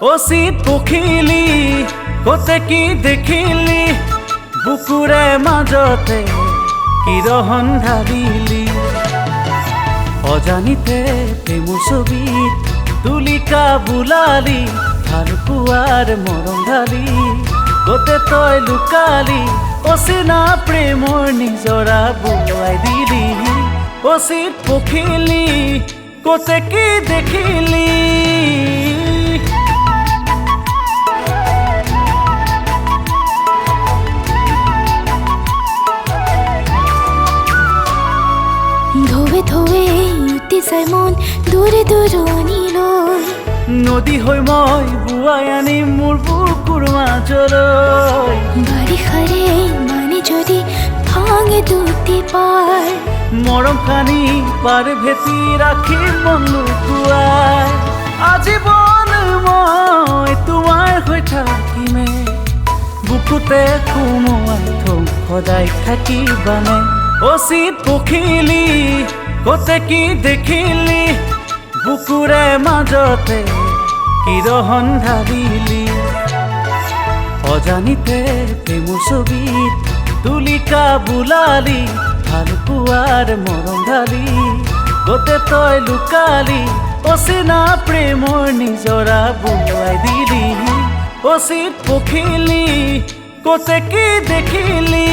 অচিত পখিলি কতে কি দেখিলি বুকুৰে মাজতে কিৰহন ঢালিলি অজানিতে প্ৰেমৰ ছবিত তুলিকা বুলালি ভাল পোৱাৰ মৰম ঢালি কতে তই লুকালি অচিনা প্ৰেমৰ নিজৰা বুলাই দিলি অচিত পখিলি কতে কি দেখিলি ধোৱে ধোৱে উটি যায় মন দূৰে দূৰণিলৈ নদী হৈ মই বুৱাই আনিম মোৰ বুকুৰ মাজলৈ বাৰিষাৰে মানে যদি ভাঙে দুটি পাৰ মৰম খানি পাৰ ভেটি ৰাখিম মন লুকুৱাই আজীৱন মই তোমাৰ হৈ থাকিমে বুকুতে সুমুৱাই থম সদায় থাকিবানে অচিত পখিলি কতে কি দেখিলি বুকুৰে মাজতে কিৰহন ঢালিলি অজানিতে প্ৰেমৰ ছবিত তুলিকা বুলালি ভাল পোৱাৰ মৰম ঢালি কতে তই লুকালি অচিনা প্ৰেমৰ নিজৰা বুলাই দিলি অচিত পখিলি কতে কি দেখিলি